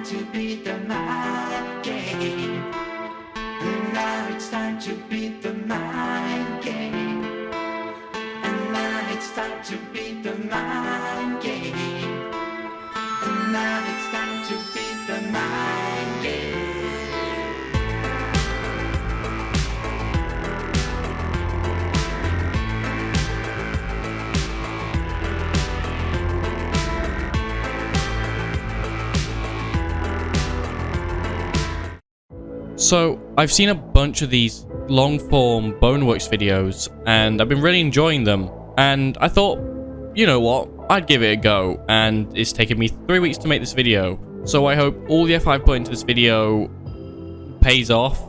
to beat the mind game. Now it's time to beat the mind game. And now it's time to beat the mind game. And now it's time to beat the mind game. So, I've seen a bunch of these long-form boneworks videos, and I've been really enjoying them, and I thought, you know what, I'd give it a go, and it's taken me 3 weeks to make this video, so I hope all the effort I put into this video pays off,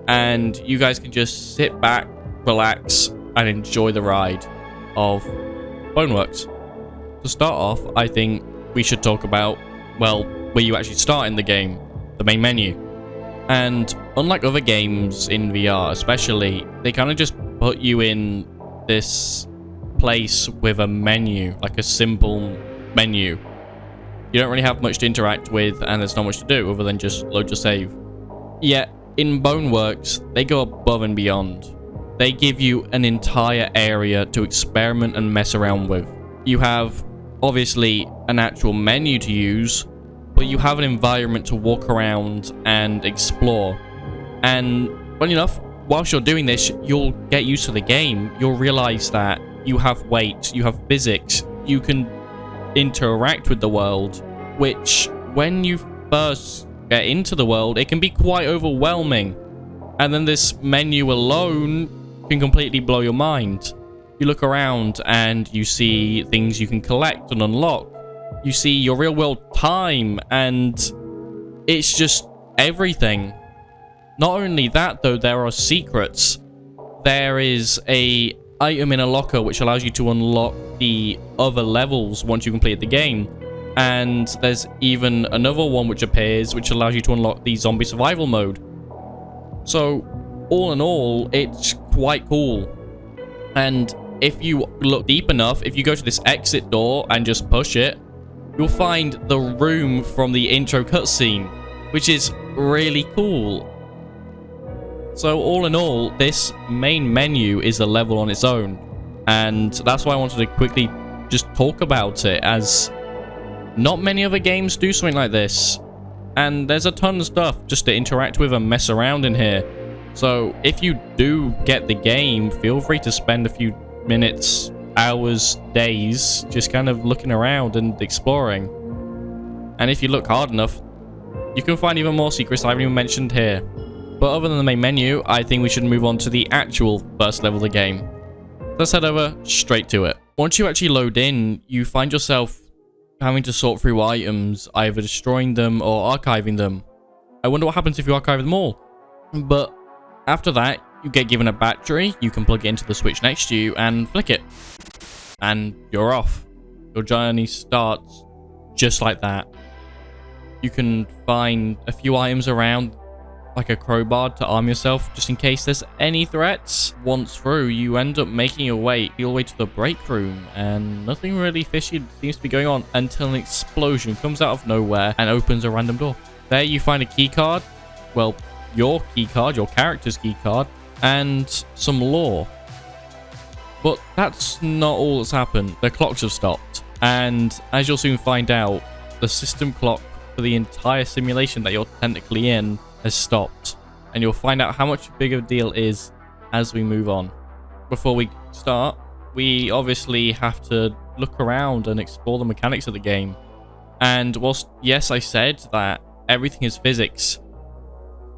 and you guys can just sit back, relax, and enjoy the ride of boneworks. To start off, I think we should talk about, well, where you actually start in the game, the main menu. And unlike other games in VR especially, they kind of just put you in this place with a menu, like a simple menu. You don't really have much to interact with, and there's not much to do other than just load your save. Yet, in Boneworks, they go above and beyond. They give you an entire area to experiment and mess around with. You have, obviously, an actual menu to use, but you have an environment to walk around and explore. And, funny enough, whilst you're doing this, you'll get used to the game. You'll realize that you have weight, you have physics, you can interact with the world, which, when you first get into the world, it can be quite overwhelming. And then this menu alone can completely blow your mind. You look around and you see things you can collect and unlock. You see your real world time, and it's just everything. Not only that though, there are secrets. There is a item in a locker which allows you to unlock the other levels once you complete the game. And there's even another one which appears which allows you to unlock the zombie survival mode. So all in all, it's quite cool. And if you look deep enough, if you go to this exit door and just push it, you'll find the room from the intro cutscene, which is really cool. So all in all, this main menu is a level on its own, and that's why I wanted to quickly just talk about it, as not many other games do something like this, and there's a ton of stuff just to interact with and mess around in here. So if you do get the game, feel free to spend a few minutes, hours, days, just kind of looking around and exploring. And if you look hard enough, you can find even more secrets I haven't even mentioned here. But other than the main menu, I think we should move on to the actual first level of the game. Let's head over straight to it. Once you actually load in, you find yourself having to sort through items, either destroying them or archiving them. I wonder what happens if you archive them all. But after that, you get given a battery, you can plug it into the switch next to you and flick it. And you're off. Your journey starts just like that. You can find a few items around, like a crowbar to arm yourself just in case there's any threats. Once through, you end up making your way all the way to the break room, and nothing really fishy seems to be going on until an explosion comes out of nowhere and opens a random door. There you find a key card, well, your key card, your character's key card, and some lore. But that's not all that's happened. The clocks have stopped, and as you'll soon find out, the system clock for the entire simulation that you're technically in has stopped, and you'll find out how much bigger a deal is as we move on. Before we start, we obviously have to look around and explore the mechanics of the game. And whilst, yes, I said that everything is physics,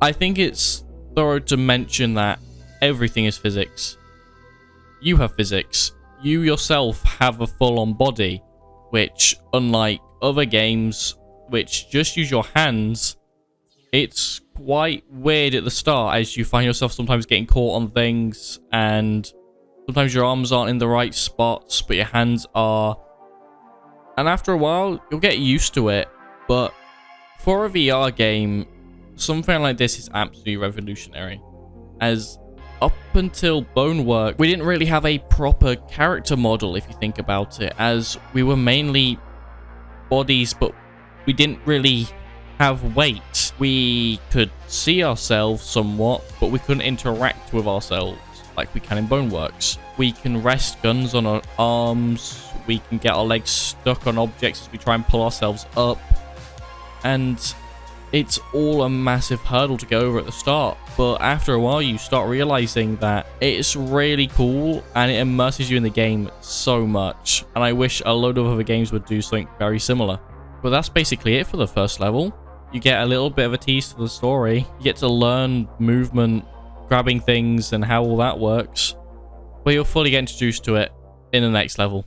I think it's thorough to mention that everything is physics. You have physics. You yourself have a full-on body, which, unlike other games which just use your hands, it's quite weird at the start, as you find yourself sometimes getting caught on things, and sometimes your arms aren't in the right spots, but your hands are. And after a while, you'll get used to it. But for a VR game, something like this is absolutely revolutionary, as up until Bonework, we didn't really have a proper character model, if you think about it, as we were mainly bodies, but we didn't really have weight. We could see ourselves somewhat, but we couldn't interact with ourselves like we can in Boneworks. We can rest guns on our arms. We can get our legs stuck on objects as we try and pull ourselves up. And it's all a massive hurdle to go over at the start. But after a while, you start realizing that it's really cool and it immerses you in the game so much. And I wish a load of other games would do something very similar. But that's basically it for the first level. You get a little bit of a tease to the story. You get to learn movement, grabbing things, and how all that works. But you'll fully get introduced to it in the next level.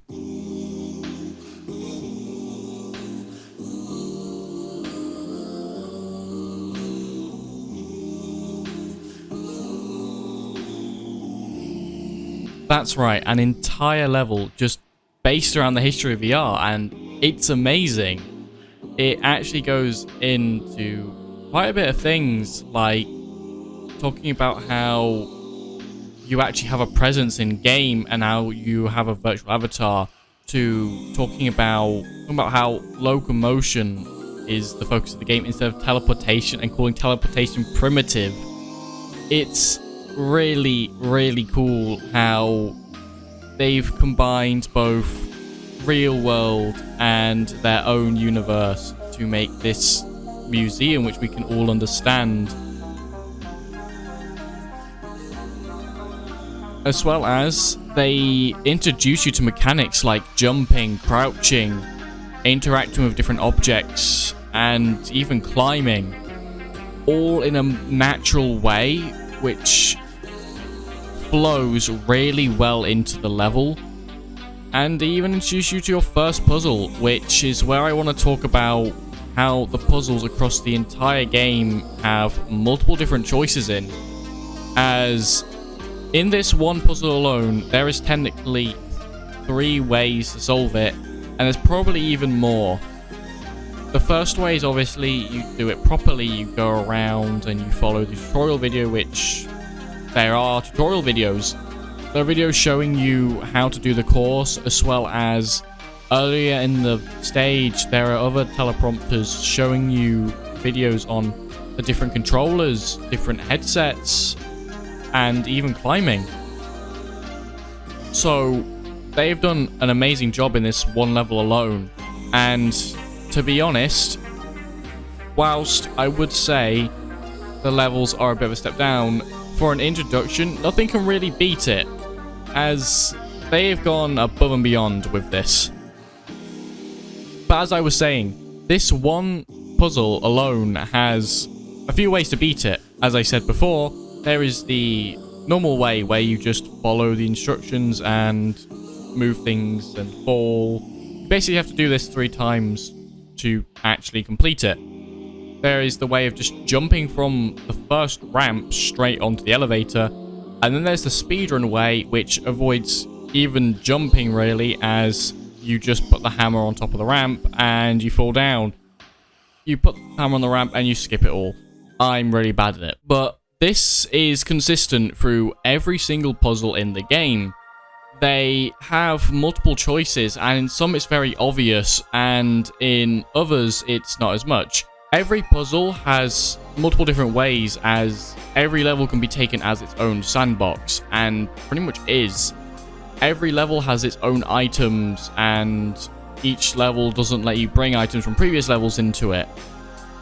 That's right, an entire level just based around the history of VR, and it's amazing. It actually goes into quite a bit of things, like talking about how you actually have a presence in game and how you have a virtual avatar, to talking about how locomotion is the focus of the game instead of teleportation, and calling teleportation primitive. It's really, really cool how they've combined both real world and their own universe to make this museum which we can all understand, as well as they introduce you to mechanics like jumping, crouching, interacting with different objects, and even climbing, all in a natural way which flows really well into the level. And they even introduce you to your first puzzle, which is where I want to talk about how the puzzles across the entire game have multiple different choices in. As in this one puzzle alone, there is technically 3 ways to solve it, and there's probably even more. The first way is obviously you do it properly, you go around and you follow the tutorial video, which there are tutorial videos. There are videos showing you how to do the course, as well as earlier in the stage there are other teleprompters showing you videos on the different controllers, different headsets, and even climbing. So they've done an amazing job in this one level alone. And to be honest, whilst I would say the levels are a bit of a step down, for an introduction, nothing can really beat it, as they've gone above and beyond with this. But as I was saying, this one puzzle alone has a few ways to beat it. As I said before, there is the normal way where you just follow the instructions and move things and fall. You basically have to do this 3 times to actually complete it. There is the way of just jumping from the first ramp straight onto the elevator, and then there's the speedrun way, which avoids even jumping really, as you just put the hammer on top of the ramp and you fall down. You put the hammer on the ramp and you skip it all. I'm really bad at it, but this is consistent through every single puzzle in the game. They have multiple choices, and in some it's very obvious, and in others it's not as much. Every puzzle has multiple different ways, as every level can be taken as its own sandbox, and pretty much is. Every level has its own items, and each level doesn't let you bring items from previous levels into it.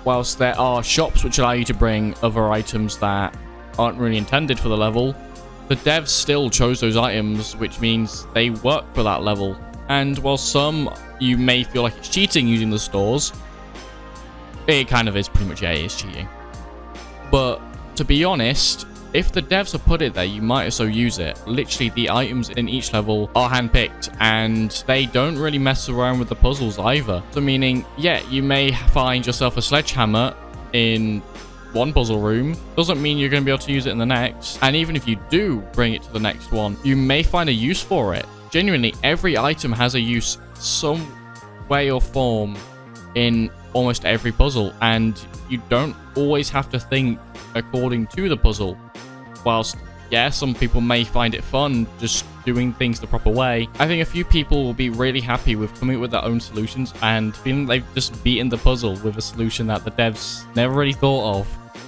Whilst there are shops which allow you to bring other items that aren't really intended for the level, the devs still chose those items, which means they work for that level. And while some you may feel like it's cheating using the stores, it kind of is pretty much, yeah, it is cheating. But to be honest, if the devs have put it there, you might as well use it. Literally, the items in each level are handpicked, and they don't really mess around with the puzzles either. So meaning, yeah, you may find yourself a sledgehammer in one puzzle room, doesn't mean you're going to be able to use it in the next. And even if you do bring it to the next one, you may find a use for it. Genuinely, every item has a use some way or form in almost every puzzle, and you don't always have to think according to the puzzle. Whilst yeah, some people may find it fun just doing things the proper way. I think a few people will be really happy with coming up with their own solutions and feeling they've just beaten the puzzle with a solution that the devs never really thought of.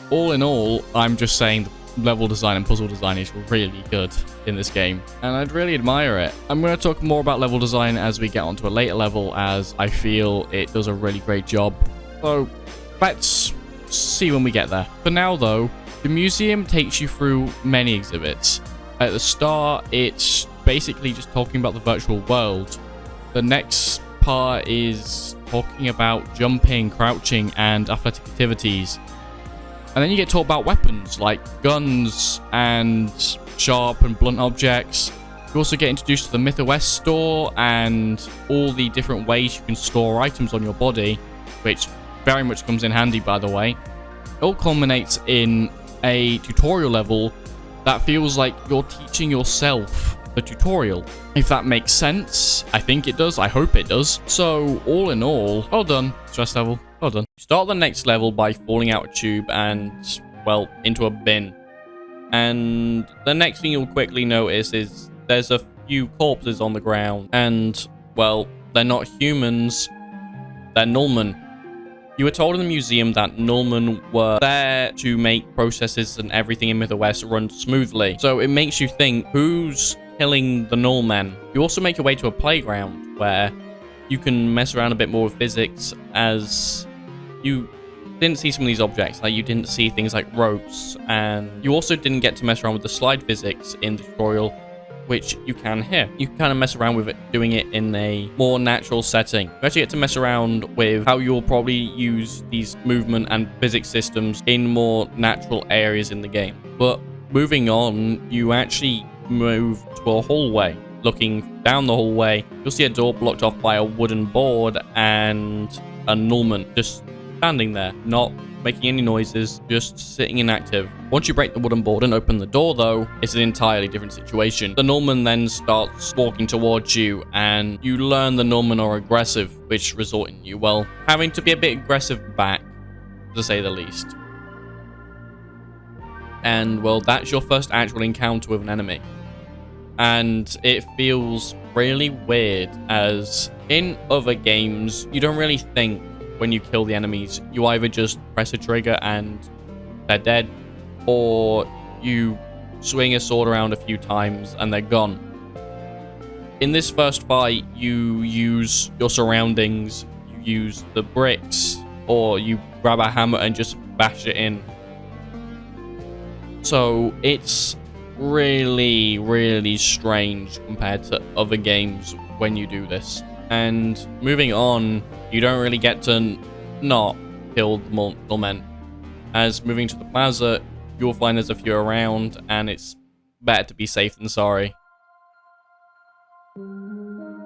All in all, I'm just saying the level design and puzzle design is really good in this game, and I'd really admire it. I'm going to talk more about level design as we get onto a later level, as I feel it does a really great job. So let's see when we get there. For now though, the museum takes you through many exhibits. At the start, it's basically just talking about the virtual world. The next part is talking about jumping, crouching, and athletic activities. And then you get taught about weapons like guns and sharp and blunt objects. You also get introduced to the Myth OS store and all the different ways you can store items on your body, which very much comes in handy, by the way. It all culminates in a tutorial level that feels like you're teaching yourself the tutorial. If that makes sense, I think it does. I hope it does. So all in all, well done, stress level. Well done. Start the next level by falling out a tube and, well, into a bin. And the next thing you'll quickly notice is there's a few corpses on the ground. And, well, they're not humans. They're Nullmen. You were told in the museum that Nullmen were there to make processes and everything in Myth OS run smoothly. So it makes you think, who's killing the Nullmen? You also make your way to a playground where you can mess around a bit more with physics, as you didn't see some of these objects. Like, you didn't see things like ropes, and you also didn't get to mess around with the slide physics in the tutorial, which you can here. You can kind of mess around with it, doing it in a more natural setting. You actually get to mess around with how you'll probably use these movement and physics systems in more natural areas in the game. But moving on, you actually move to a hallway. Looking down the hallway, you'll see a door blocked off by a wooden board and a Nullman just standing there, not making any noises, just sitting inactive. Once you break the wooden board and open the door though, it's an entirely different situation. The Nullman then starts walking towards you, and you learn the Nullman are aggressive, which result in you, well, having to be a bit aggressive back, to say the least. And, well, that's your first actual encounter with an enemy. And it feels really weird, as in other games, you don't really think when you kill the enemies. You either just press a trigger and they're dead, or you swing a sword around a few times and they're gone. In this first fight, you use your surroundings, you use the bricks, or you grab a hammer and just bash it in. So it's really, really strange compared to other games when you do this. And moving on, you don't really get to not kill the Nullmen. As moving to the plaza, you'll find there's a few around, and it's better to be safe than sorry.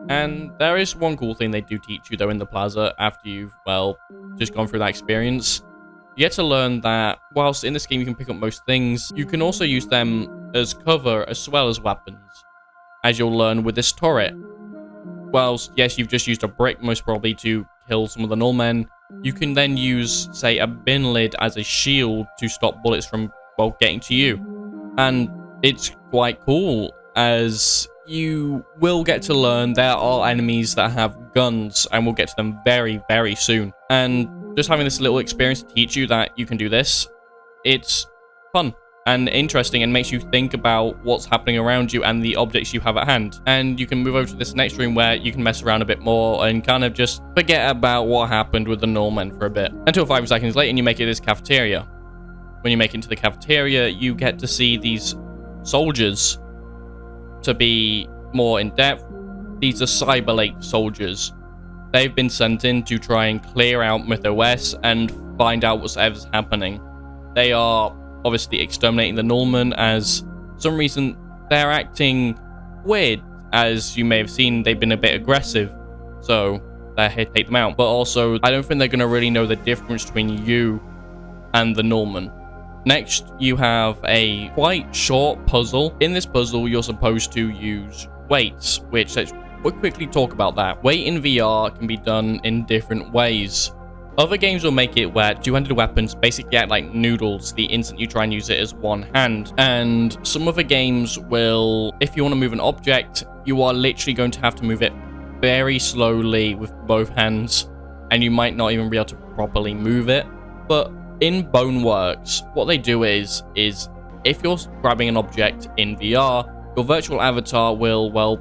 And there is one cool thing they do teach you though in the plaza after you've, well, just gone through that experience. You get to learn that whilst in this game you can pick up most things, you can also use them as cover as well as weapons, as you'll learn with this turret. Whilst, yes, you've just used a brick most probably to kill some of the Nullmen, you can then use, say, a bin lid as a shield to stop bullets from, well, getting to you. And it's quite cool, as you will get to learn there are enemies that have guns, and we'll get to them very, very soon. And just having this little experience to teach you that you can do this, it's fun and interesting, and makes you think about what's happening around you and the objects you have at hand. And you can move over to this next room where you can mess around a bit more and kind of just forget about what happened with the Nullmen for a bit. Until 5 seconds later, and you make it this cafeteria. When you make it into the cafeteria, you get to see these soldiers. To be more in depth, these are Cyber Lake soldiers. They've been sent in to try and clear out Myth OS and find out whatever's happening. They are obviously exterminating the Nullmen, as for some reason they're acting weird. As you may have seen, they've been a bit aggressive, so they're here to take them out. But also, I don't think they're going to really know the difference between you and the Nullmen. Next, you have a quite short puzzle. In this puzzle, you're supposed to use weights, which we'll quickly talk about that. Weight in VR can be done in different ways. Other games will make it where two-handed weapons basically act like noodles the instant you try and use it as one hand. And some other games will, if you want to move an object, you are literally going to have to move it very slowly with both hands, and you might not even be able to properly move it. But in Boneworks, what they do is if you're grabbing an object in VR, your virtual avatar will, well,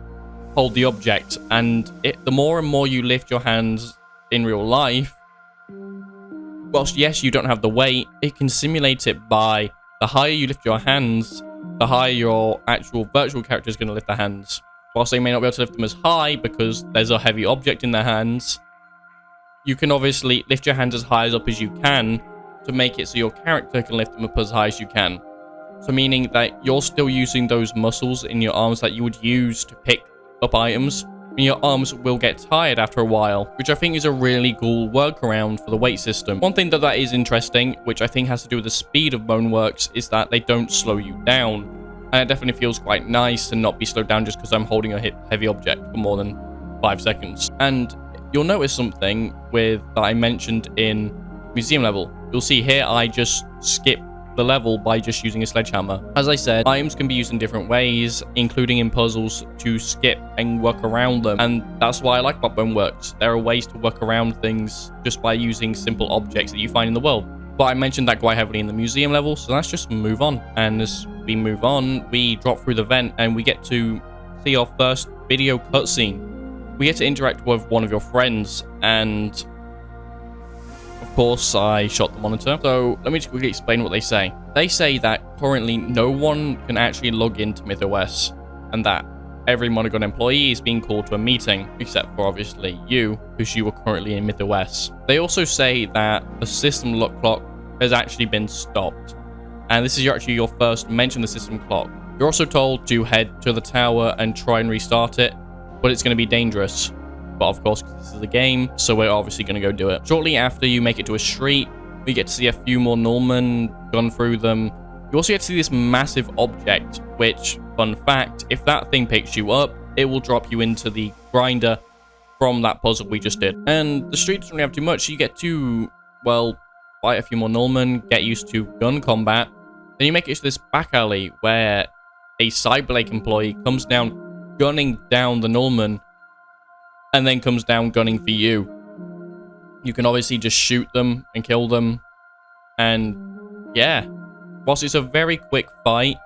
hold the object, and the more and more you lift your hands in real life, whilst yes, you don't have the weight, it can simulate it by the higher you lift your hands, the higher your actual virtual character is going to lift their hands. Whilst they may not be able to lift them as high because there's a heavy object in their hands, you can obviously lift your hands as high up as you can to make it so your character can lift them up as high as you can. So meaning that you're still using those muscles in your arms that you would use to pick up items, and your arms will get tired after a while, which I think is a really cool workaround for the weight system. One thing that is interesting, which I think has to do with the speed of Boneworks, is that they don't slow you down. And it definitely feels quite nice to not be slowed down just because I'm holding a heavy object for more than 5 seconds. And you'll notice something that I mentioned in museum level. You'll see here I just skip the level by just using a sledgehammer. As I said, items can be used in different ways, including in puzzles, to skip and work around them, and that's why I like about Boneworks. There are ways to work around things just by using simple objects that you find in the world. But I mentioned that quite heavily in the museum level, so let's just move on. And as we move on, we drop through the vent and we get to see our first video cutscene. We get to interact with one of your friends, and of course, I shot the monitor. So let me just quickly explain what they say. They say that currently no one can actually log into MythOS, and that every Monogon employee is being called to a meeting, except for obviously you, because you are currently in MythOS. They also say that the system lock clock has actually been stopped, and this is actually your first mention of the system clock. You're also told to head to the tower and try and restart it, but it's going to be dangerous. But of course, this is a game, so we're obviously going to go do it. Shortly after you make it to a street, we get to see a few more Norman, gun through them. You also get to see this massive object, which, fun fact, if that thing picks you up, it will drop you into the grinder from that puzzle we just did. And the street doesn't really have too much. You get to, well, fight a few more Norman, get used to gun combat. Then you make it to this back alley where a Cyberlake employee comes down gunning down the Norman, and then comes down gunning for you. You can obviously just shoot them and kill them. And yeah, whilst it's a very quick fight,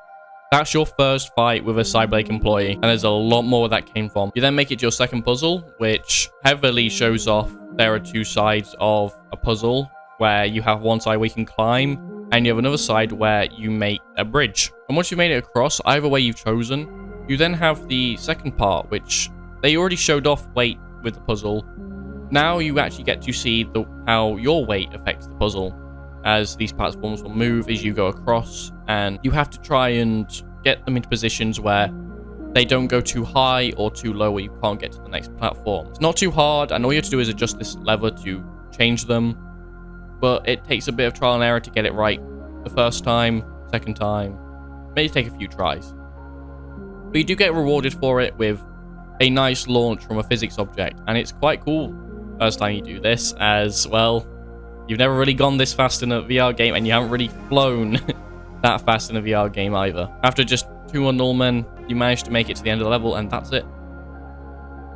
that's your first fight with a Cyberlake employee, and there's a lot more where that came from. You then make it to your second puzzle, which heavily shows off there are two sides of a puzzle, where you have one side where you can climb, and you have another side where you make a bridge. And once you've made it across, either way you've chosen, you then have the second part, which they already showed off weight with the puzzle. Now you actually get to see how your weight affects the puzzle, as these platforms will move as you go across, and you have to try and get them into positions where they don't go too high or too low where you can't get to the next platform. It's not too hard, and all you have to do is adjust this lever to change them, but it takes a bit of trial and error to get it right the first time, second time, may take a few tries. But you do get rewarded for it with a nice launch from a physics object, and it's quite cool first time you do this, as well, you've never really gone this fast in a VR game, and you haven't really flown that fast in a VR game either. After just 2 more Norman, you manage to make it to the end of the level, and that's it.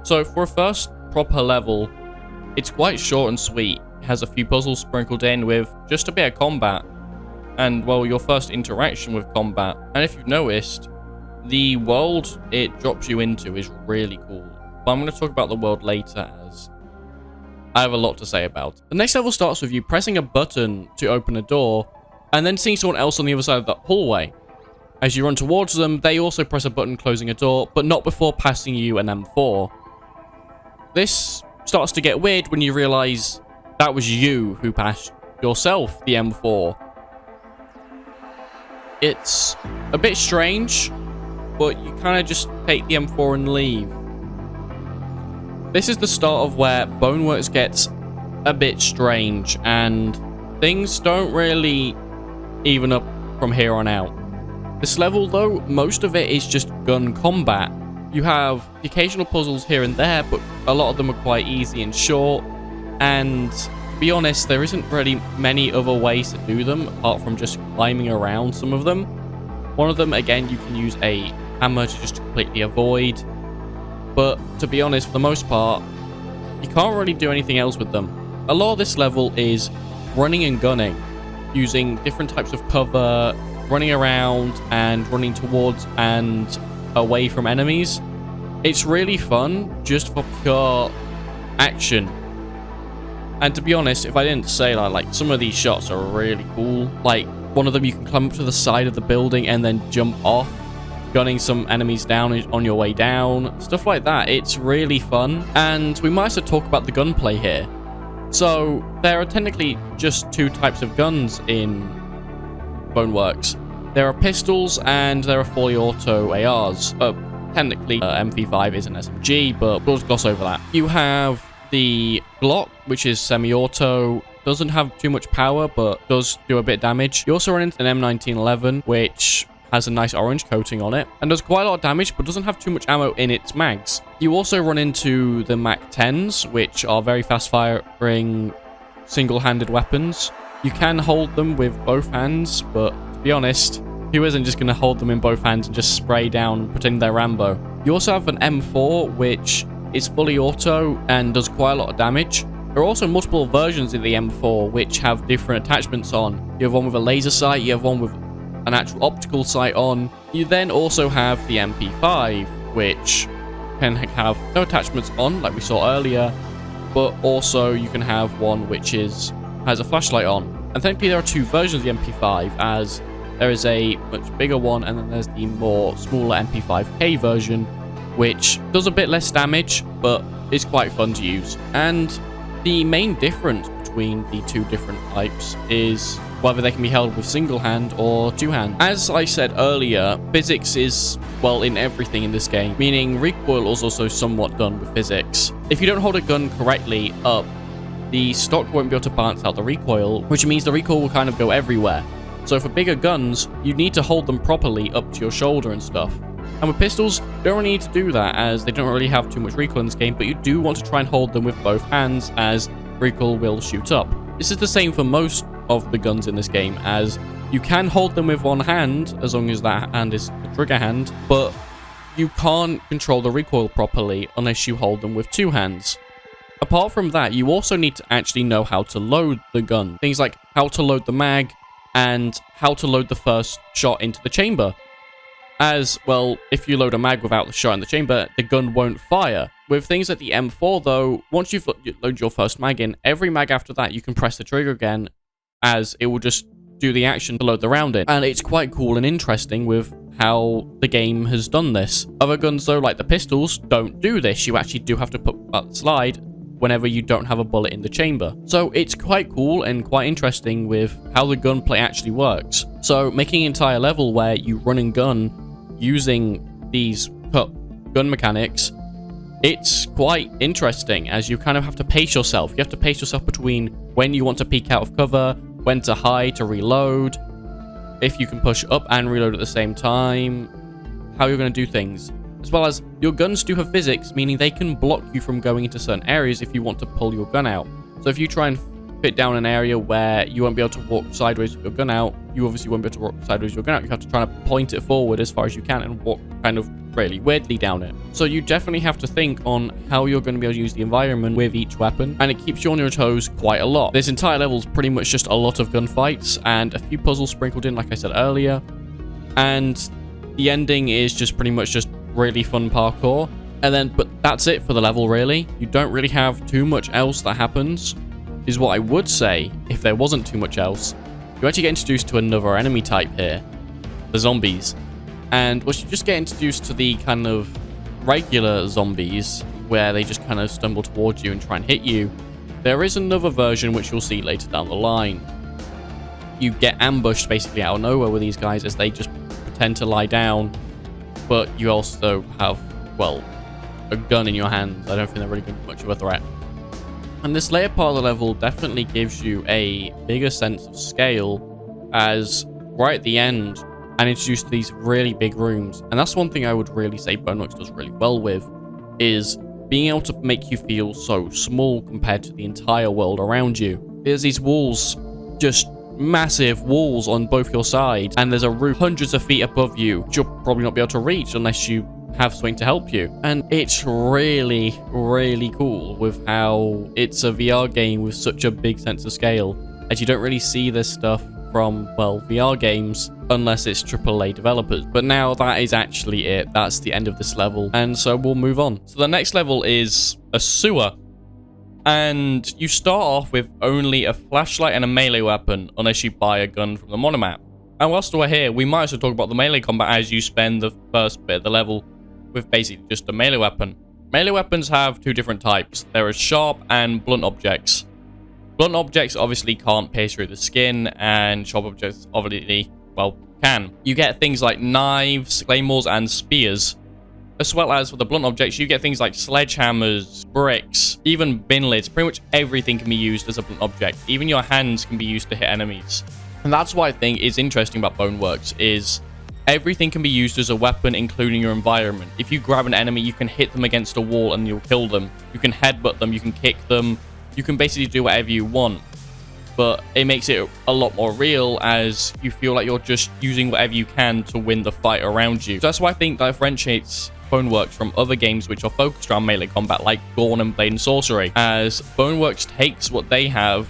So for a first proper level, it's quite short and sweet. It has a few puzzles sprinkled in with just a bit of combat, and well, your first interaction with combat. And if you've noticed, the world it drops you into is really cool. But I'm going to talk about the world later, as I have a lot to say about. The next level starts with you pressing a button to open a door, and then seeing someone else on the other side of the hallway. As you run towards them, they also press a button closing a door, but not before passing you an M4. This starts to get weird when you realize that was you who passed yourself the M4. It's a bit strange, but you kind of just take the M4 and leave. This is the start of where Boneworks gets a bit strange, and things don't really even up from here on out. This level, though, most of it is just gun combat. You have the occasional puzzles here and there, but a lot of them are quite easy and short, and to be honest, there isn't really many other ways to do them apart from just climbing around some of them. One of them, again, you can use a hammer to just completely avoid. But to be honest, for the most part, you can't really do anything else with them. A lot of this level is running and gunning, using different types of cover, running around and running towards and away from enemies. It's really fun just for pure action. And to be honest, if I didn't say that, like, some of these shots are really cool. Like, one of them you can climb up to the side of the building and then jump off, gunning some enemies down on your way down. Stuff like that. It's really fun. And we might as well talk about the gunplay here. So, there are technically just two types of guns in Boneworks. There are pistols and there are fully auto ARs. Technically, MP5 is an SMG, but we'll just gloss over that. You have the Glock, which is semi-auto, doesn't have too much power, but does do a bit of damage. You also run into an M1911, which has a nice orange coating on it, and does quite a lot of damage, but doesn't have too much ammo in its mags. You also run into the MAC-10s, which are very fast-firing, single-handed weapons. You can hold them with both hands, but to be honest, who isn't just going to hold them in both hands and just spray down, pretending they're Rambo? You also have an M4, which is fully auto and does quite a lot of damage. There are also multiple versions of the M4, which have different attachments on. You have one with a laser sight, you have one with an actual optical sight on. You then also have the MP5, which can have no attachments on, like we saw earlier, but also you can have one which has a flashlight on. And technically there are two versions of the MP5, as there is a much bigger one, and then there's the more smaller MP5K version, which does a bit less damage, but is quite fun to use. And the main difference between the two different types is whether they can be held with single hand or two hand. As I said earlier, physics is, well, in everything in this game, meaning recoil is also somewhat done with physics. If you don't hold a gun correctly up, the stock won't be able to balance out the recoil, which means the recoil will kind of go everywhere. So for bigger guns, you need to hold them properly up to your shoulder and stuff. And with pistols, you don't really need to do that, as they don't really have too much recoil in this game, but you do want to try and hold them with both hands, as recoil will shoot up. This is the same for most of the guns in this game, as you can hold them with one hand, as long as that hand is the trigger hand, but you can't control the recoil properly unless you hold them with two hands. Apart from that, you also need to actually know how to load the gun. Things like how to load the mag, and how to load the first shot into the chamber. As, well, if you load a mag without the shot in the chamber, the gun won't fire. With things like the M4, though, once you've loaded your first mag in, every mag after that, you can press the trigger again, as it will just do the action to load the round in. And it's quite cool and interesting with how the game has done this. Other guns, though, like the pistols, don't do this. You actually do have to put that slide whenever you don't have a bullet in the chamber. So it's quite cool and quite interesting with how the gunplay actually works. So making an entire level where you run and gun using these gun mechanics, it's quite interesting, as you kind of have to pace yourself. You have to pace yourself between when you want to peek out of cover, when to hide to reload, if you can push up and reload at the same time, how you're going to do things. As well as, your guns do have physics, meaning they can block you from going into certain areas if you want to pull your gun out. So if you try and fit down an area where you won't be able to walk sideways with your gun out, you obviously won't be able to walk sideways with your gun out. You have to try to point it forward as far as you can and walk kind of really weirdly down it. So you definitely have to think on how you're going to be able to use the environment with each weapon, and it keeps you on your toes quite a lot. This entire level is pretty much just a lot of gunfights and a few puzzles sprinkled in, like I said earlier. And the ending is just pretty much just really fun parkour. And then, but that's it for the level, really. You don't really have too much else that happens, is what I would say if there wasn't too much else. You actually get introduced to another enemy type here, the zombies. And once you just get introduced to the kind of regular zombies, where they just kind of stumble towards you and try and hit you, there is another version which you'll see later down the line. You get ambushed basically out of nowhere with these guys as they just pretend to lie down, but you also have, well, a gun in your hand. I don't think they're really going to be much of a threat. And this later part of the level definitely gives you a bigger sense of scale, as right at the end, and introduced to these really big rooms. And that's one thing I would really say Boneworks does really well with, is being able to make you feel so small compared to the entire world around you. There's these walls, just massive walls on both your sides, and there's a roof hundreds of feet above you, which you'll probably not be able to reach unless you have something to help you. And it's really, really cool with how it's a VR game with such a big sense of scale, as you don't really see this stuff from, well, VR games unless it's AAA developers. But now that is actually it. That's the end of this level, and so we'll move on. So the next level is a sewer, and you start off with only a flashlight and a melee weapon unless you buy a gun from the monomap. And whilst we're here, we might as well talk about the melee combat, as you spend the first bit of the level with basically just a melee weapon. Melee weapons have two different types. There are sharp and blunt objects. Blunt objects obviously can't pierce through the skin, and sharp objects obviously, well, can. You get things like knives, claymores, and spears. As well as for the blunt objects, you get things like sledgehammers, bricks, even bin lids. Pretty much everything can be used as a blunt object. Even your hands can be used to hit enemies. And that's what I think is interesting about Boneworks, is everything can be used as a weapon, including your environment. If you grab an enemy, you can hit them against a wall and you'll kill them. You can headbutt them, you can kick them. You can basically do whatever you want. But it makes it a lot more real, as you feel like you're just using whatever you can to win the fight around you. So that's why I think that differentiates Boneworks from other games which are focused around melee combat, like Gorn and Blade and Sorcery, as Boneworks takes what they have,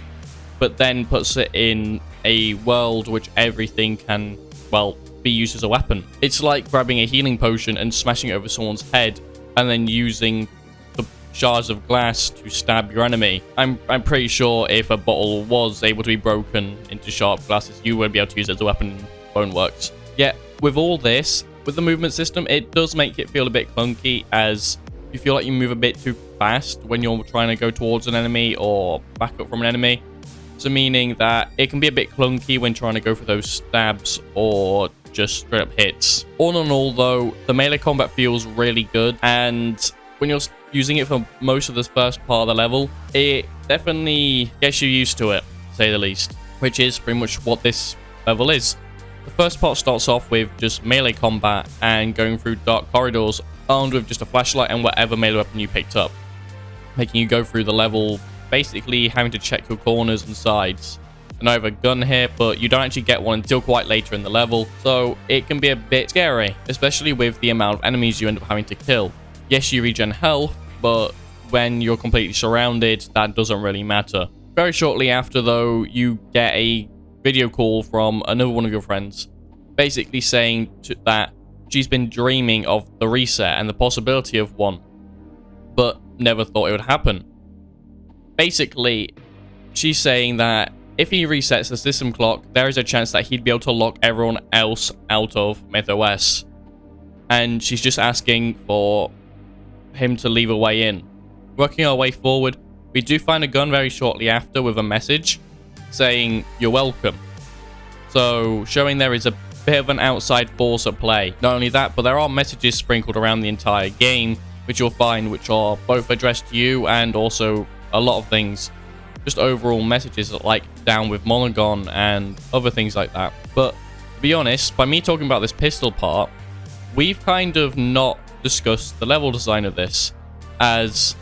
but then puts it in a world which everything can, well, be used as a weapon. It's like grabbing a healing potion and smashing it over someone's head, and then using the shards of glass to stab your enemy. I'm pretty sure if a bottle was able to be broken into sharp glasses, you would be able to use it as a weapon in Boneworks. Yet, with all this, with the movement system, it does make it feel a bit clunky, as you feel like you move a bit too fast when you're trying to go towards an enemy or back up from an enemy. So meaning that it can be a bit clunky when trying to go for those stabs or just straight up hits. All in all though, the melee combat feels really good, and when you're using it for most of this first part of the level, it definitely gets you used to it, to say the least, which is pretty much what this level is. The first part starts off with just melee combat and going through dark corridors armed with just a flashlight and whatever melee weapon you picked up, making you go through the level basically having to check your corners and sides. And I have a gun here, but you don't actually get one until quite later in the level, so it can be a bit scary, especially with the amount of enemies you end up having to kill. Yes, you regen health, but when you're completely surrounded, that doesn't really matter. Very shortly after though, you get a video call from another one of your friends, basically saying that she's been dreaming of the reset and the possibility of one, but never thought it would happen. Basically, she's saying that if he resets the system clock, there is a chance that he'd be able to lock everyone else out of MythOS. And she's just asking for him to leave a way in. Working our way forward, we do find a gun very shortly after with a message saying, "You're welcome." So, showing there is a bit of an outside force at play. Not only that, but there are messages sprinkled around the entire game, which you'll find which are both addressed to you and also a lot of things. Just overall messages like "down with Monogon" and other things like that. But to be honest, by me talking about this pistol part, we've kind of not discussed the level design of this, as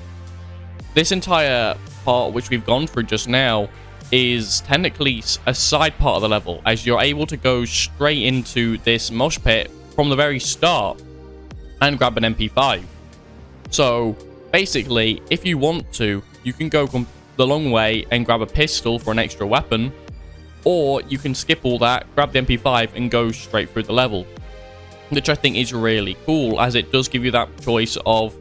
this entire part which we've gone through just now is technically a side part of the level, as you're able to go straight into this mosh pit from the very start and grab an MP5. So basically, if you want to, you can go the long way and grab a pistol for an extra weapon, or you can skip all that, grab the MP5 and go straight through the level, which I think is really cool, as it does give you that choice of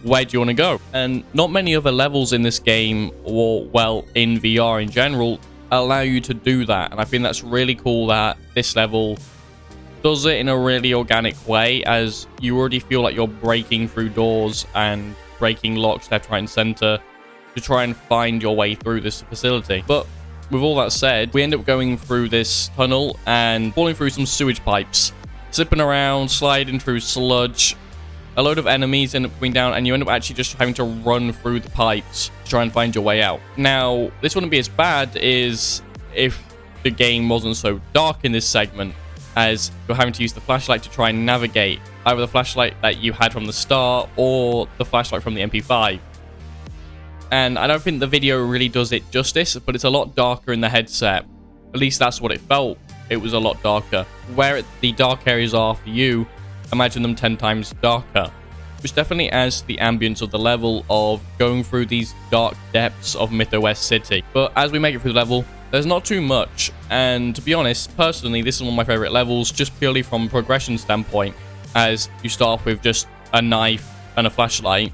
where do you want to go. And not many other levels in this game, or well, in VR in general, allow you to do that, and I think that's really cool that this level does it in a really organic way, as you already feel like you're breaking through doors and breaking locks left, right and center to try and find your way through this facility. But with all that said, we end up going through this tunnel and falling through some sewage pipes, slipping around, sliding through sludge. A load of enemies end up coming down, and you end up actually just having to run through the pipes to try and find your way out. Now, this wouldn't be as bad as if the game wasn't so dark in this segment, as you're having to use the flashlight to try and navigate either the flashlight that you had from the start or the flashlight from the MP5. And I don't think the video really does it justice, but it's a lot darker in the headset. At least that's what it felt. It was a lot darker. Where the dark areas are for you, imagine them 10 times darker, which definitely adds to the ambience of the level of going through these dark depths of MythOS City. But as we make it through the level, there's not too much, and to be honest, personally, this is one of my favorite levels, just purely from a progression standpoint, as you start off with just a knife and a flashlight,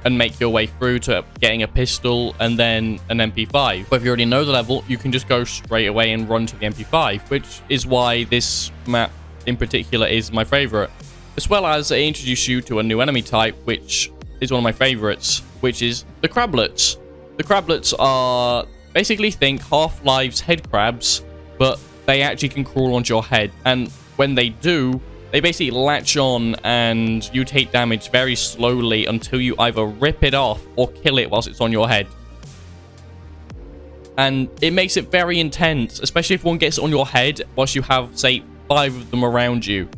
and make your way through to getting a pistol and then an MP5. But if you already know the level, you can just go straight away and run to the MP5, which is why this map in particular is my favorite. As well as it introduces you to a new enemy type, which is one of my favorites, which is the crablets. The crablets are basically, think Half-Life's head crabs, but they actually can crawl onto your head. And when they do, they basically latch on and you take damage very slowly until you either rip it off or kill it whilst it's on your head. And it makes it very intense, especially if one gets on your head whilst you have, say, 5 of them around you.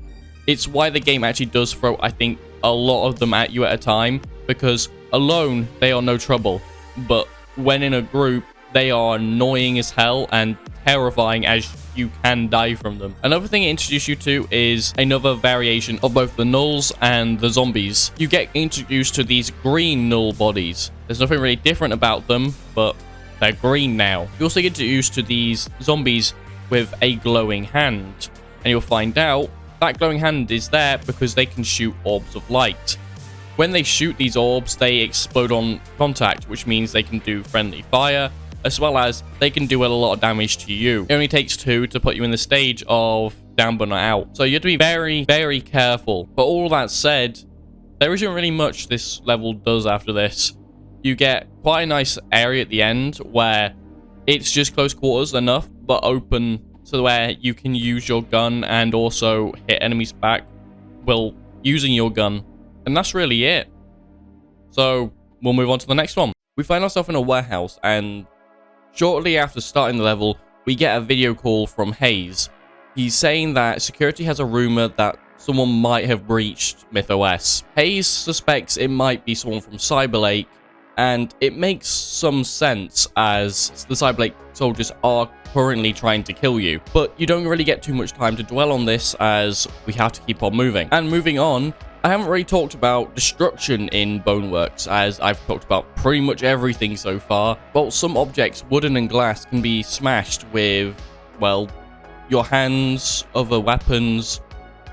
It's why the game actually does throw, I think, a lot of them at you at a time, because alone, they are no trouble. But when in a group, they are annoying as hell and terrifying, as you can die from them. Another thing it introduces you to is another variation of both the nulls and the zombies. You get introduced to these green null bodies. There's nothing really different about them, but they're green now. You also get introduced to these zombies with a glowing hand, and you'll find out that glowing hand is there because they can shoot orbs of light. When they shoot these orbs, they explode on contact, which means they can do friendly fire, as well as they can do a lot of damage to you. It only takes 2 to put you in the stage of down but not out. So you have to be very, very careful. But all that said, there isn't really much this level does after this. You get quite a nice area at the end where it's just close quarters enough, but open so where you can use your gun and also hit enemies back while using your gun. And that's really it. So we'll move on to the next one. We find ourselves in a warehouse, and shortly after starting the level, we get a video call from Hayes. He's saying that security has a rumor that someone might have breached MythOS. Hayes suspects it might be someone from Cyberlake, and it makes some sense as the Cyberlake soldiers are currently trying to kill you. But you don't really get too much time to dwell on this, as we have to keep on moving. And moving on, I haven't really talked about destruction in Boneworks, as I've talked about pretty much everything so far. Well, some objects, wooden and glass, can be smashed with, well, your hands, other weapons,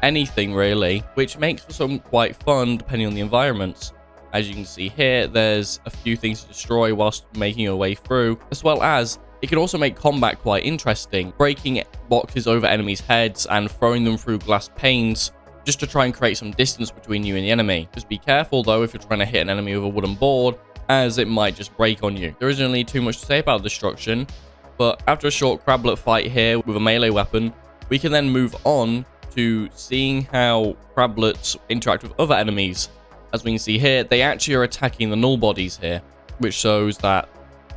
anything really, which makes for some quite fun depending on the environments. As you can see here, there's a few things to destroy whilst making your way through, as well as it can also make combat quite interesting, breaking boxes over enemies' heads and throwing them through glass panes just to try and create some distance between you and the enemy. Just be careful though if you're trying to hit an enemy with a wooden board, as it might just break on you. There isn't really too much to say about destruction, but after a short crablet fight here with a melee weapon, we can then move on to seeing how crablets interact with other enemies. As we can see here, they actually are attacking the null bodies here, which shows that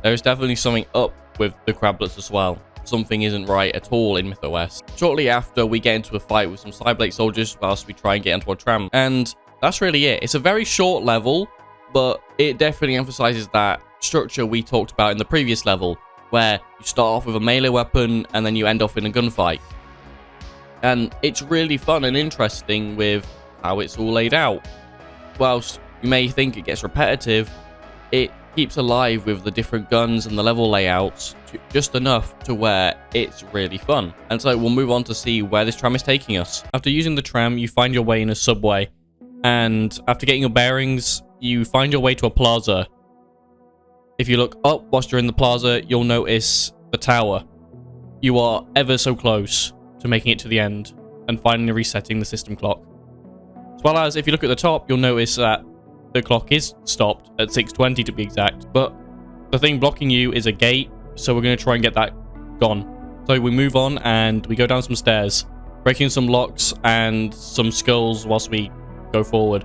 there is definitely something up with the crablets as well. Something isn't right at all in MythOS. Shortly after, we get into a fight with some Cyberlake soldiers whilst we try and get into a tram. And that's really it. It's a very short level, but it definitely emphasizes that structure we talked about in the previous level, where you start off with a melee weapon and then you end off in a gunfight. And it's really fun and interesting with how it's all laid out. Whilst you may think it gets repetitive, it keeps alive with the different guns and the level layouts just enough to where it's really fun. And so we'll move on to see where this tram is taking us. After using the tram, you find your way in a subway, and after getting your bearings, you find your way to a plaza. If you look up whilst you're in the plaza, you'll notice the tower. You are ever so close to making it to the end and finally resetting the system clock. As well as if you look at the top, you'll notice that the clock is stopped at 6:20 to be exact, but the thing blocking you is a gate, so we're going to try and get that gone. So we move on and we go down some stairs, breaking some locks and some skulls whilst we go forward.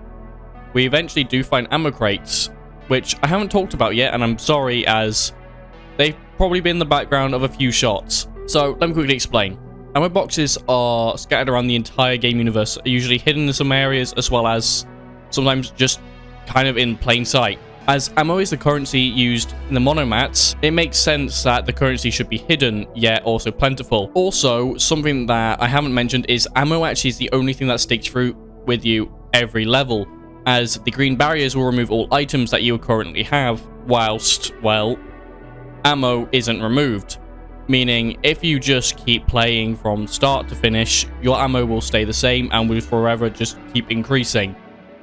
We eventually do find ammo crates, which I haven't talked about yet, and I'm sorry as they've probably been in the background of a few shots. So let me quickly explain. Ammo boxes are scattered around the entire game universe, are usually hidden in some areas as well as sometimes just kind of in plain sight. As ammo is the currency used in the monomats, it makes sense that the currency should be hidden, yet also plentiful. Also, something that I haven't mentioned is ammo actually is the only thing that sticks through with you every level, as the green barriers will remove all items that you currently have, whilst, well, ammo isn't removed. Meaning, if you just keep playing from start to finish, your ammo will stay the same and will forever just keep increasing.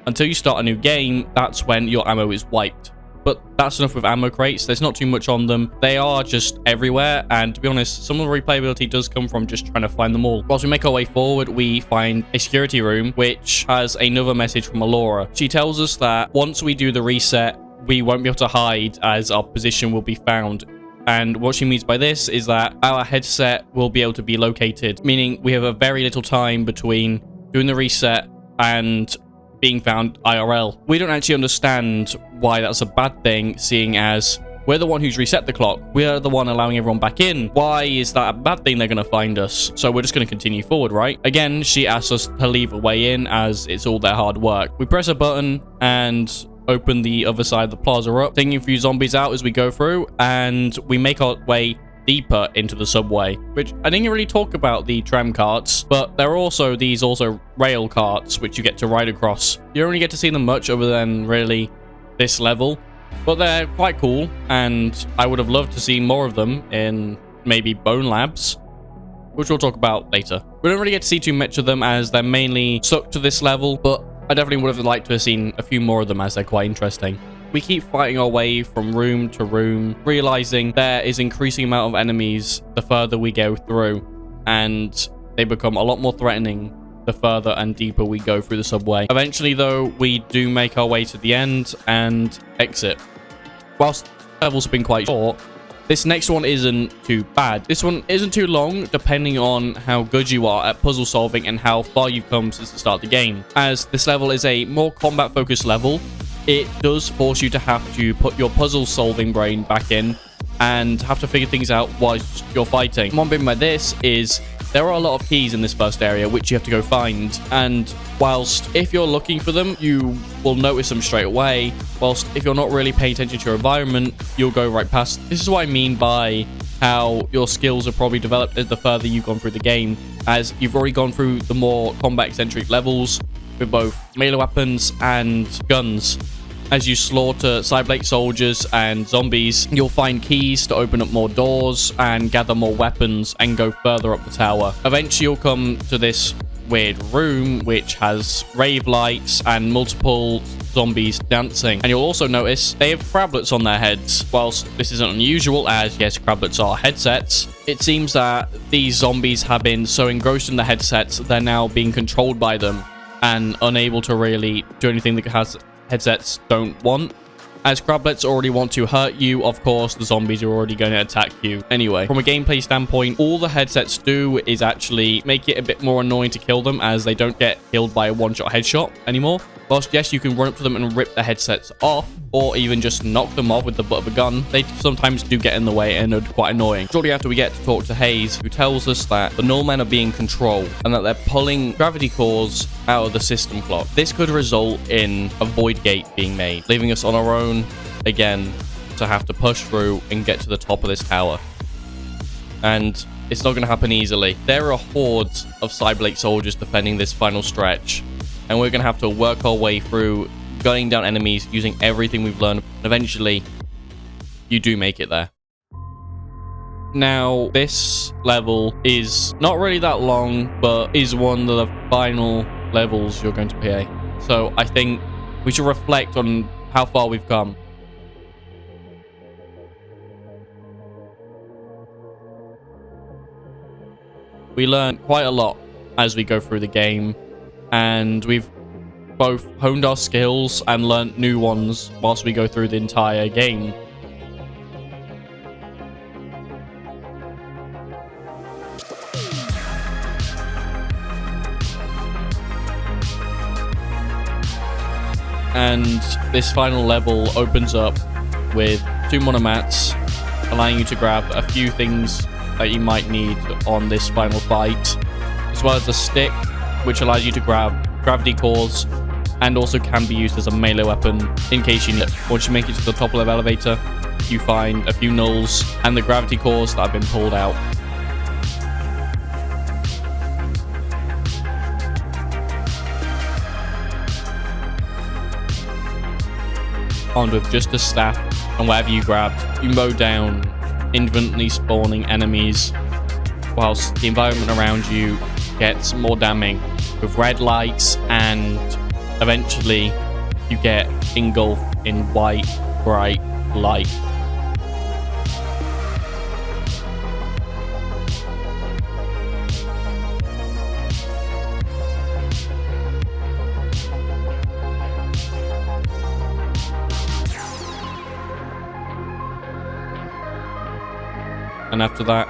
Until you start a new game, that's when your ammo is wiped. But that's enough with ammo crates. There's not too much on them. They are just everywhere, and to be honest, some of the replayability does come from just trying to find them all. Whilst we make our way forward, we find a security room, which has another message from Alora. She tells us that once we do the reset, we won't be able to hide as our position will be found. And what she means by this is that our headset will be able to be located, meaning we have a very little time between doing the reset and being found IRL. We don't actually understand why that's a bad thing, seeing as we're the one who's reset the clock. We are the one allowing everyone back in. Why is that a bad thing? They're going to find us. So we're just going to continue forward, right? Again, she asks us to leave a way in as it's all their hard work. We press a button and open the other side of the plaza up, taking a few zombies out as we go through, and we make our way deeper into the subway, which I didn't really talk about the tram carts, but there are also these rail carts which you get to ride across. You don't really get to see them much other than really this level, but they're quite cool, and I would have loved to see more of them in maybe bonelabs, which we'll talk about later. We don't really get to see too much of them as they're mainly stuck to this level, but I definitely would have liked to have seen a few more of them as they're quite interesting. We keep fighting our way from room to room, realizing there is increasing amount of enemies the further we go through, and they become a lot more threatening the further and deeper we go through the subway. Eventually, though, we do make our way to the end and exit. Whilst the levels have been quite short, this next one isn't too bad. This one isn't too long, depending on how good you are at puzzle solving and how far you've come since the start of the game. As this level is a more combat-focused level, it does force you to have to put your puzzle solving brain back in and have to figure things out whilst you're fighting. One thing by this is there are a lot of keys in this first area which you have to go find, and whilst if you're looking for them, you will notice them straight away, whilst if you're not really paying attention to your environment, you'll go right past. This is what I mean by how your skills are probably developed the further you've gone through the game, as you've already gone through the more combat-centric levels with both melee weapons and guns. As you slaughter Cyberblade soldiers and zombies, you'll find keys to open up more doors and gather more weapons and go further up the tower. Eventually, you'll come to this weird room which has rave lights and multiple zombies dancing. And you'll also notice they have crablets on their heads. Whilst this isn't unusual, as yes, crablets are headsets, it seems that these zombies have been so engrossed in the headsets, they're now being controlled by them and unable to really do anything that headsets don't want. As crablets already want to hurt you, of course, the zombies are already going to attack you. Anyway, from a gameplay standpoint, all the headsets do is actually make it a bit more annoying to kill them, as they don't get killed by a one-shot headshot anymore. Whilst, yes, you can run up to them and rip the headsets off, or even just knock them off with the butt of a gun, they sometimes do get in the way and are quite annoying. Shortly after, we get to talk to Hayes, who tells us that the null men are being controlled and that they're pulling gravity cores out of the system clock. This could result in a void gate being made, leaving us on our own again to have to push through and get to the top of this tower. And it's not going to happen easily. There are hordes of Cyberblade soldiers defending this final stretch, and we're going to have to work our way through gunning down enemies using everything we've learned. Eventually, you do make it there. Now, this level is not really that long, but is one of the final levels you're going to play. So I think we should reflect on how far we've come. We learn quite a lot as we go through the game, and we've both honed our skills and learnt new ones whilst we go through the entire game. And this final level opens up with 2 monomats, allowing you to grab a few things that you might need on this final fight, as well as a stick, which allows you to grab gravity cores and also can be used as a melee weapon in case you need it. Once you make it to the top of the elevator, you find a few nulls and the gravity cores that have been pulled out. Armed with just a staff and whatever you grabbed, you mow down infinitely spawning enemies, whilst the environment around you gets more damning with red lights, and eventually you get engulfed in white, bright light. And after that,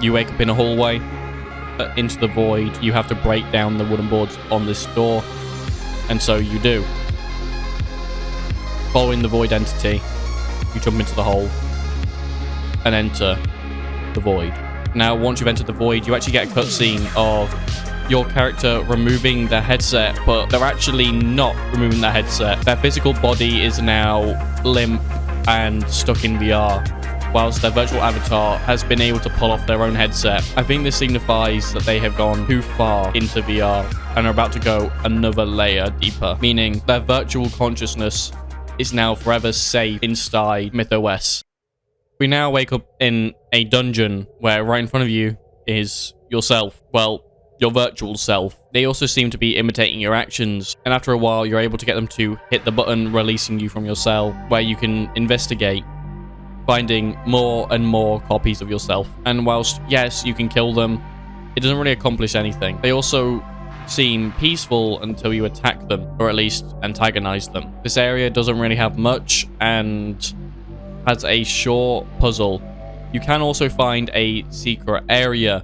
you wake up in a hallway into the void. You have to break down the wooden boards on this door, and so you do. Following the void entity, you jump into the hole and enter the void. Now, once you've entered the void, you actually get a cutscene of your character removing their headset, but they're actually not removing their headset. Their physical body is now limp and stuck in VR, whilst their virtual avatar has been able to pull off their own headset. I think this signifies that they have gone too far into VR and are about to go another layer deeper, meaning their virtual consciousness is now forever safe inside MythOS. We now wake up in a dungeon where right in front of you is yourself. Well, your virtual self. They also seem to be imitating your actions, and after a while you're able to get them to hit the button releasing you from your cell, where you can investigate, finding more and more copies of yourself. And whilst, yes, you can kill them, it doesn't really accomplish anything. They also seem peaceful until you attack them, or at least antagonize them. This area doesn't really have much and has a short puzzle. You can also find a secret area.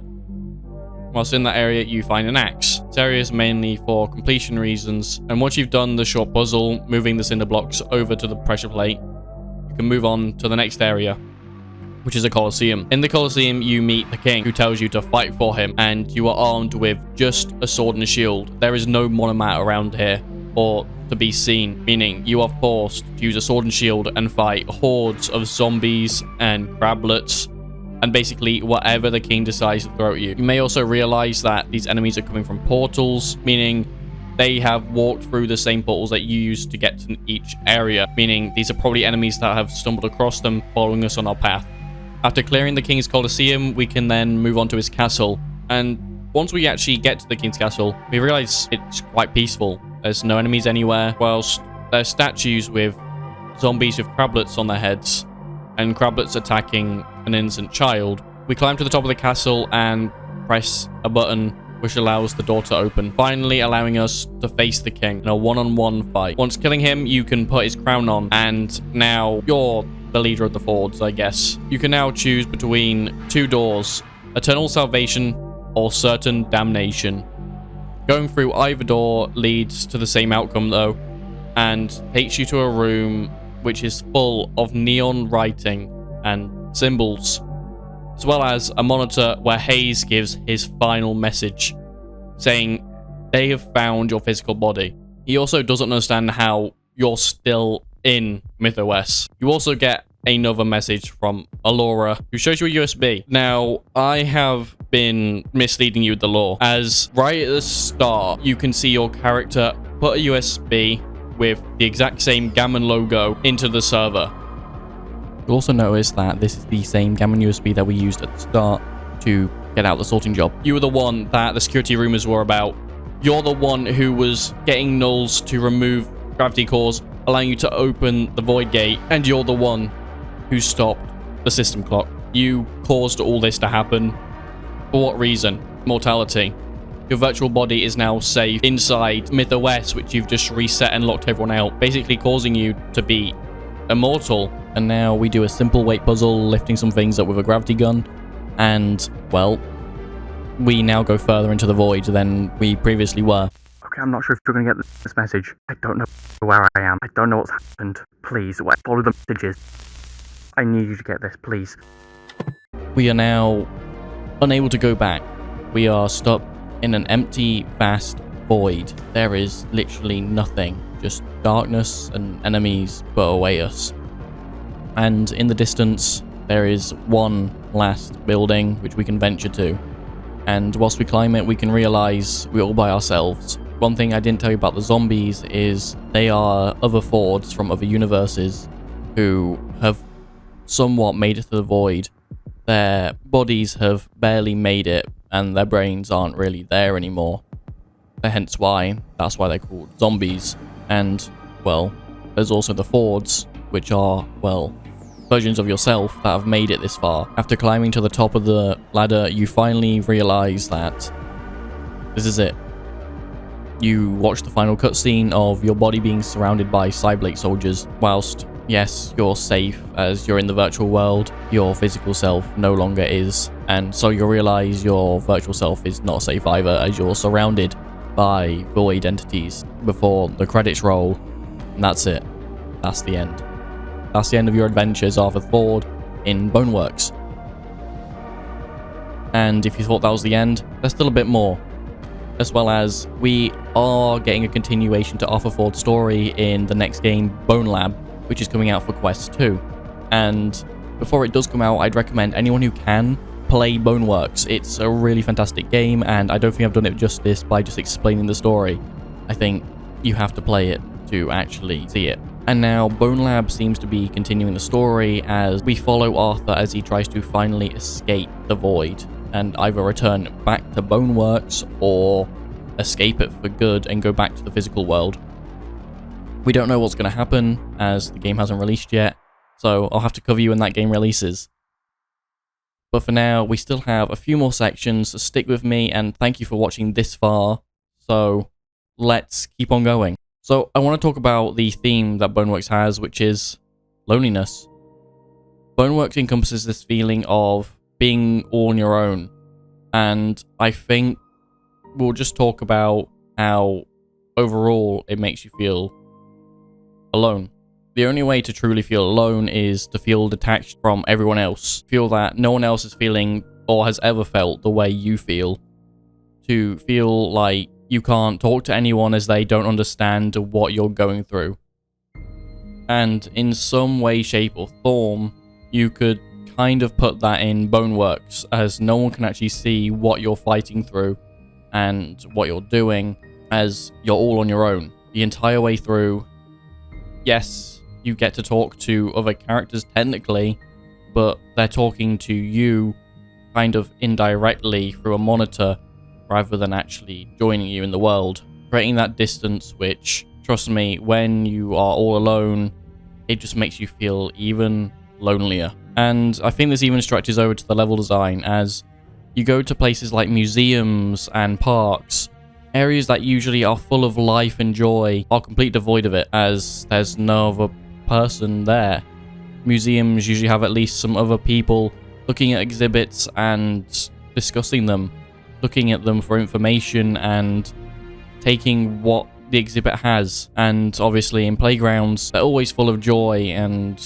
Whilst in that area, you find an axe. This area is mainly for completion reasons, and once you've done the short puzzle, moving the cinder blocks over to the pressure plate, you can move on to the next area, which is a Coliseum. In the Coliseum, you meet the king, who tells you to fight for him, and you are armed with just a sword and a shield. There is no monomat around here, or to be seen, meaning you are forced to use a sword and shield and fight hordes of zombies and crablets, and basically whatever the king decides to throw at you. You may also realize that these enemies are coming from portals, meaning they have walked through the same portals that you used to get to each area, meaning these are probably enemies that have stumbled across them following us on our path. After clearing the king's Coliseum, we can then move on to his castle, and once we actually get to the king's castle, we realize it's quite peaceful. There's no enemies anywhere, whilst there's statues with zombies with crablets on their heads, and crablets attacking an innocent child. We climb to the top of the castle and press a button which allows the door to open, finally allowing us to face the king in a one-on-one fight. Once killing him, you can put his crown on, and now you're the leader of the Fords, I guess. You can now choose between two doors: eternal salvation or certain damnation. Going through either door leads to the same outcome though, and takes you to a room which is full of neon writing and symbols, as well as a monitor where Hayes gives his final message, saying they have found your physical body. He also doesn't understand how you're still in MythOS. You also get another message from Alora, who shows you a USB. Now, I have been misleading you with the lore, as right at the start, you can see your character put a USB with the exact same Gammon logo into the server. You'll also notice that this is the same Gammon USB that we used at the start to get out the sorting job. You were the one that the security rumors were about. You're the one who was getting nulls to remove gravity cores, allowing you to open the void gate, and you're the one who stopped the system clock. You caused all this to happen. For what reason? Mortality. Your virtual body is now safe inside MythOS, which you've just reset and locked everyone out, basically causing you to be immortal. And now we do a simple weight puzzle, lifting some things up with a gravity gun, and, well, we now go further into the void than we previously were. Okay, I'm not sure if you're going to get this message. I don't know where I am. I don't know what's happened. Please, follow the messages. I need you to get this, please. We are now unable to go back. We are stuck in an empty, vast void. There is literally nothing, just darkness and enemies but await us. And in the distance, there is one last building which we can venture to. And whilst we climb it, we can realize we're all by ourselves. One thing I didn't tell you about the zombies is they are other Fords from other universes who have somewhat made it to the void. Their bodies have barely made it, and their brains aren't really there anymore. Hence why, that's why they're called zombies. And, well, there's also the Fords, which are, well, versions of yourself that have made it this far. After climbing to the top of the ladder, you finally realize that this is it. You watch the final cutscene of your body being surrounded by Cyblade soldiers, whilst, yes, you're safe as you're in the virtual world, your physical self no longer is, and so you'll realize your virtual self is not safe either, as you're surrounded by void entities before the credits roll, and that's it. That's the end. That's the end of your adventures, Arthur Ford, in Boneworks. And if you thought that was the end, there's still a bit more. As well as, we are getting a continuation to Arthur Ford's story in the next game, Bonelab, which is coming out for Quest 2. And before it does come out, I'd recommend anyone who can play Boneworks. It's a really fantastic game, and I don't think I've done it justice by just explaining the story. I think you have to play it to actually see it. And now Bonelab seems to be continuing the story as we follow Arthur as he tries to finally escape the void and either return back to Boneworks or escape it for good and go back to the physical world. We don't know what's going to happen as the game hasn't released yet, so I'll have to cover you when that game releases. But for now, we still have a few more sections, so stick with me and thank you for watching this far. So let's keep on going. So I want to talk about the theme that Boneworks has, which is loneliness. Boneworks encompasses this feeling of being all on your own, and I think we'll just talk about how overall it makes you feel alone. The only way to truly feel alone is to feel detached from everyone else. Feel that no one else is feeling or has ever felt the way you feel. To feel like you can't talk to anyone as they don't understand what you're going through. And in some way, shape or form, you could kind of put that in Boneworks, as no one can actually see what you're fighting through and what you're doing, as you're all on your own. The entire way through, yes, you get to talk to other characters technically, but they're talking to you kind of indirectly through a monitor, rather than actually joining you in the world, creating that distance which, trust me, when you are all alone, it just makes you feel even lonelier. And I think this even stretches over to the level design, as you go to places like museums and parks, areas that usually are full of life and joy are completely devoid of it, as there's no other person there. Museums usually have at least some other people looking at exhibits and discussing them, looking at them for information and taking what the exhibit has. And obviously in playgrounds, they're always full of joy and,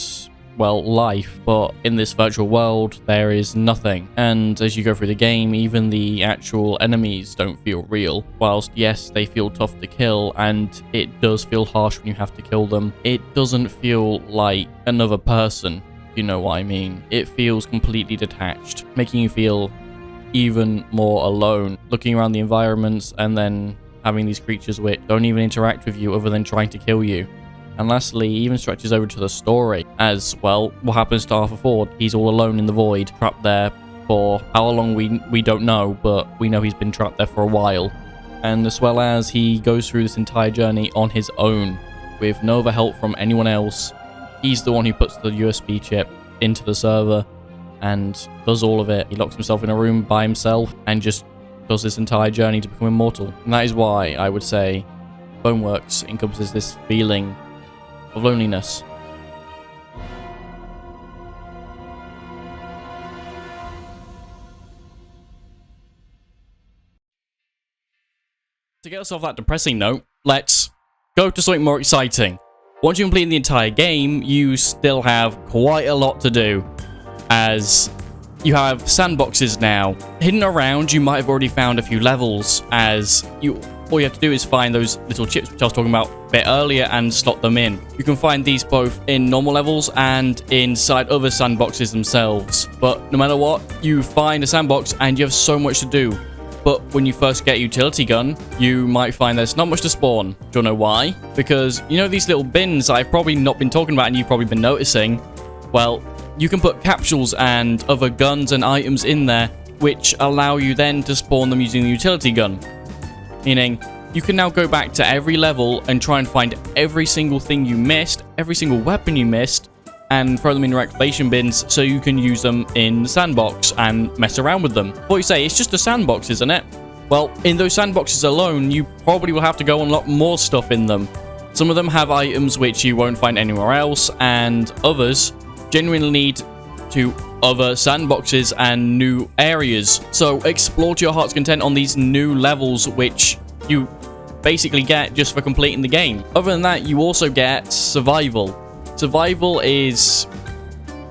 well, life, but in this virtual world, there is nothing. And as you go through the game, even the actual enemies don't feel real. Whilst, yes, they feel tough to kill, and it does feel harsh when you have to kill them, it doesn't feel like another person, you know what I mean. It feels completely detached, making you feel even more alone, looking around the environments and then having these creatures which don't even interact with you other than trying to kill you. And lastly, it even stretches over to the story, as, well, what happens to Arthur Ford? He's all alone in the void, trapped there for how long we don't know, but we know he's been trapped there for a while. And as well as he goes through this entire journey on his own, with no other help from anyone else. He's the one who puts the USB chip into the server and does all of it. He locks himself in a room by himself and just does this entire journey to become immortal. And that is why I would say Boneworks encompasses this feeling of loneliness. To get us off that depressing note, let's go to something more exciting. Once you complete the entire game, you still have quite a lot to do, as you have sandboxes now. Hidden around, you might have already found a few levels, as all you have to do is find those little chips which I was talking about a bit earlier and slot them in. You can find these both in normal levels and inside other sandboxes themselves. But no matter what, you find a sandbox and you have so much to do. But when you first get a utility gun, you might find there's not much to spawn. Do you know why? Because you know these little bins I've probably not been talking about and you've probably been noticing? Well, you can put capsules and other guns and items in there, which allow you then to spawn them using the utility gun. Meaning, you can now go back to every level and try and find every single thing you missed, every single weapon you missed, and throw them in your activation bins so you can use them in the sandbox and mess around with them. What you say, it's just a sandbox, isn't it? Well, in those sandboxes alone, you probably will have to go unlock more stuff in them. Some of them have items which you won't find anywhere else, and others genuinely need to other sandboxes and new areas. So explore to your heart's content on these new levels which you basically get just for completing the game. Other than that, you also get survival. Survival is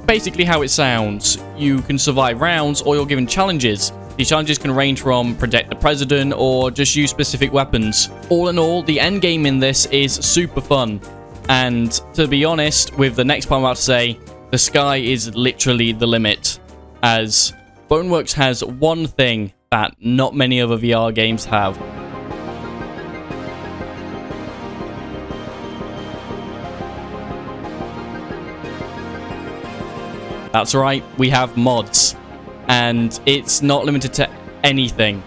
basically how it sounds. You can survive rounds or you're given challenges. These challenges can range from protect the president or just use specific weapons. All in all, the end game in this is super fun. And to be honest, with the next part I'm about to say, the sky is literally the limit, as Boneworks has one thing that not many other VR games have. That's right, we have mods, and it's not limited to anything.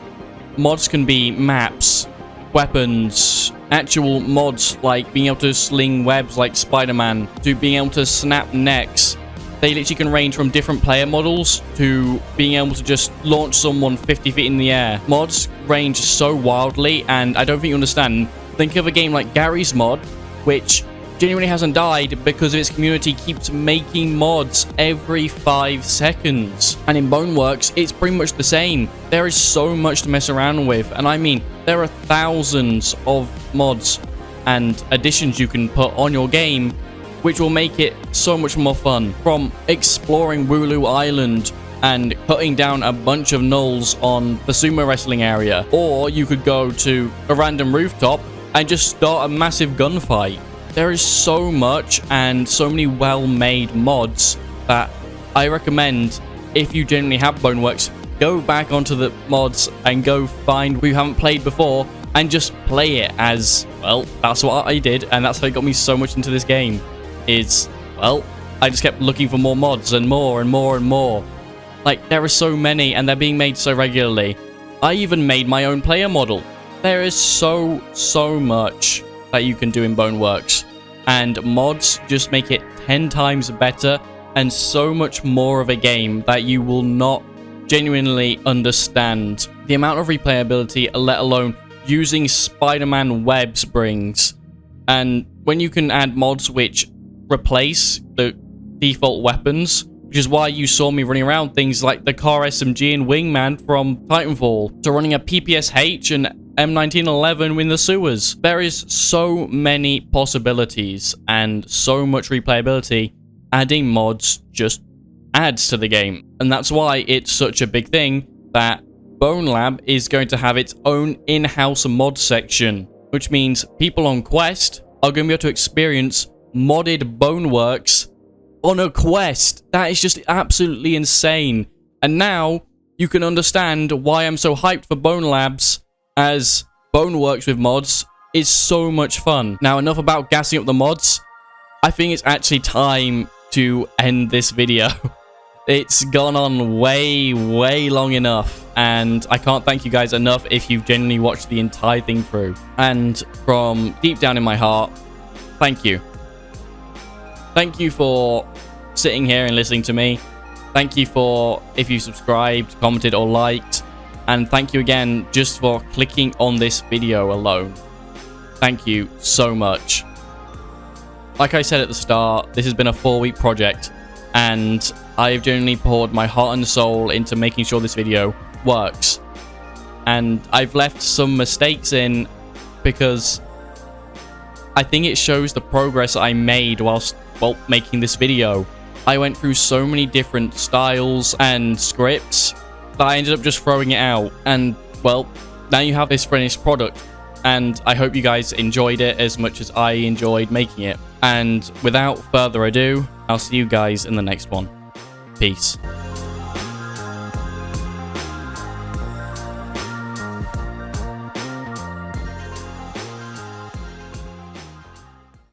Mods can be maps, weapons, actual mods like being able to sling webs like Spider-Man, to being able to snap necks. They literally can range from different player models to being able to just launch someone 50 feet in the air. Mods range so wildly, and I don't think you understand. Think of a game like Gary's Mod, which genuinely hasn't died because its community keeps making mods every 5 seconds. And in Boneworks, it's pretty much the same. There is so much to mess around with, and I mean, there are thousands of mods and additions you can put on your game, which will make it so much more fun. From exploring Wooloo Island and cutting down a bunch of gnolls on the sumo wrestling area, or you could go to a random rooftop and just start a massive gunfight. There is so much and so many well-made mods that I recommend, if you genuinely have Boneworks, go back onto the mods and go find what you haven't played before and just play it, as, well, that's what I did, and that's how it got me so much into this game. Well, I just kept looking for more mods and more and more and more. Like, there are so many and they're being made so regularly. I even made my own player model. There is so much that you can do in Boneworks, and mods just make it 10 times better and so much more of a game that you will not genuinely understand. The amount of replayability, let alone using Spider-Man webs, brings. And when you can add mods which replace the default weapons, which is why you saw me running around things like the car SMG and Wingman from Titanfall, to running a PPSH and M1911 in the sewers. There is so many possibilities and so much replayability. Adding mods just adds to the game, and that's why it's such a big thing that bonelab is going to have its own in-house mod section, which means people on Quest are going to be able to experience modded Boneworks on a Quest. That is just absolutely insane. And now you can understand why I'm so hyped for bonelabs, as Boneworks with mods is so much fun. Now, enough about gassing up the mods. I think it's actually time to end this video. It's gone on way long enough, and I can't thank you guys enough if you've genuinely watched the entire thing through. And from deep down in my heart, thank you. Thank you for sitting here and listening to me. Thank you for if you subscribed, commented, or liked. And thank you again just for clicking on this video alone. Thank you so much. Like I said at the start, this has been a 4-week project, and I've genuinely poured my heart and soul into making sure this video works. And I've left some mistakes in because I think it shows the progress I made whilst making this video. I went through so many different styles and scripts that I ended up just throwing it out. And, well, now you have this finished product. And I hope you guys enjoyed it as much as I enjoyed making it. And without further ado, I'll see you guys in the next one. Peace.